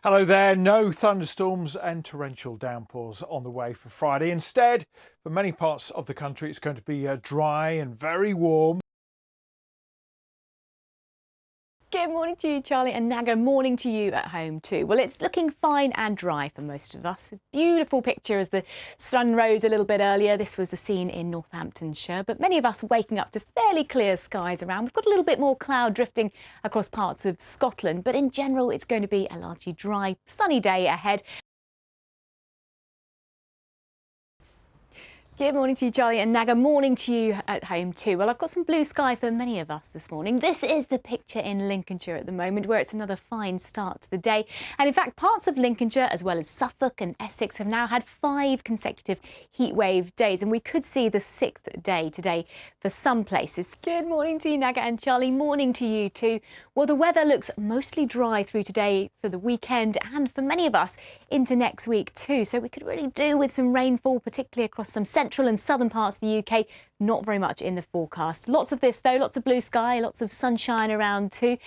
Hello there. No thunderstorms and torrential downpours on the way for Friday. Instead, for many parts of the country, it's going to be dry and very warm. Good morning to you, Charlie and Naga. Morning to you at home too. Well, it's looking fine and dry for most of us. A beautiful picture as the sun rose a little bit earlier. This was the scene in Northamptonshire, but many of us waking up to fairly clear skies around. We've got a little bit more cloud drifting across parts of Scotland, but in general, it's going to be a largely dry, sunny day ahead. Good morning to you, Charlie and Naga. Morning to you at home too. Well, I've got some blue sky for many of us this morning. This is the picture in Lincolnshire at the moment, where it's another fine start to the day. And in fact, parts of Lincolnshire, as well as Suffolk and Essex, have now had 5 consecutive heatwave days. And we could see the 6th day today for some places. Good morning to you, Naga and Charlie. Morning to you too. Well, the weather looks mostly dry through today for the weekend and for many of us into next week too. So we could really do with some rainfall, particularly across some central and southern parts of the UK. Not very much in the forecast. Lots of this though, lots of blue sky, lots of sunshine around too.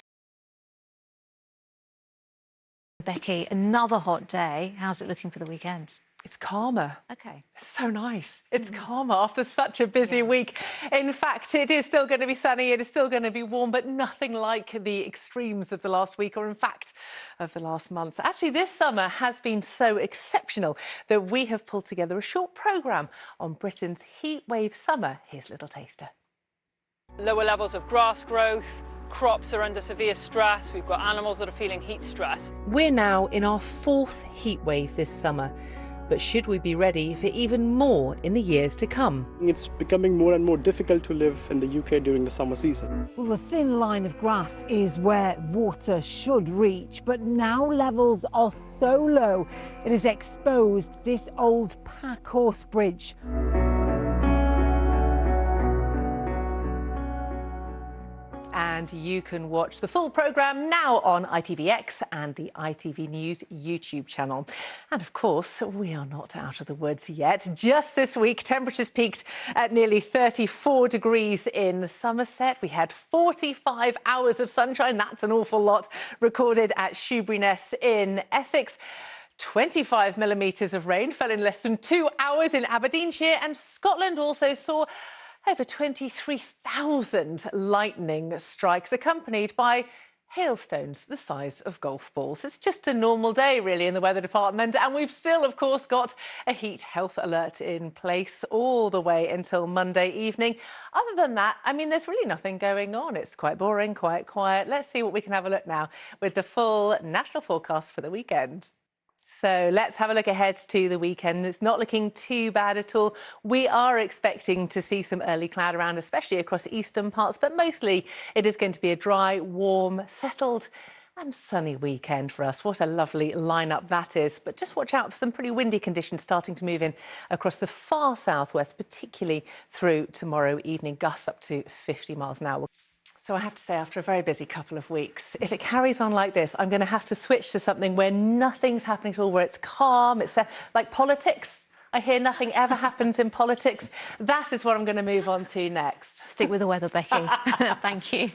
Becky, another hot day. How's it looking for the weekend? It's calmer. OK. It's so nice. It's calmer after such a busy week. In fact, it is still going to be sunny, it is still going to be warm, but nothing like the extremes of the last week or, in fact, of the last months. Actually, this summer has been so exceptional that we have pulled together a short programme on Britain's heatwave summer. Here's a little taster. Lower levels of grass growth, crops are under severe stress, we've got animals that are feeling heat stress. We're now in our 4th heatwave this summer. But should we be ready for even more in the years to come? It's becoming more and more difficult to live in the UK during the summer season. Well, the thin line of grass is where water should reach, but now levels are so low it has exposed this old pack horse bridge. And you can watch the full programme now on ITVX and the ITV News YouTube channel. And of course, we are not out of the woods yet. Just this week, temperatures peaked at nearly 34 degrees in Somerset. We had 45 hours of sunshine. That's an awful lot recorded at Shoeburyness in Essex. 25 millimetres of rain fell in less than 2 hours in Aberdeenshire, and Scotland also saw over 23,000 lightning strikes, accompanied by hailstones the size of golf balls. It's just a normal day, really, in the weather department, and we've still, of course, got a heat health alert in place all the way until Monday evening. Other than that, I mean, there's really nothing going on. It's quite boring, quite quiet. Let's see what we can have a look now with the full national forecast for the weekend. So let's have a look ahead to the weekend. It's not looking too bad at all. We are expecting to see some early cloud around, especially across eastern parts, but mostly it is going to be a dry, warm, settled and sunny weekend for us. What a lovely lineup that is. But just watch out for some pretty windy conditions starting to move in across the far southwest, particularly through tomorrow evening, gusts up to 50 miles an hour. So I have to say, after a very busy couple of weeks, if it carries on like this, I'm going to have to switch to something where nothing's happening at all, where it's calm, it's like politics. I hear nothing ever happens in politics. That is what I'm going to move on to next. Stick with the weather, Becky. Thank you.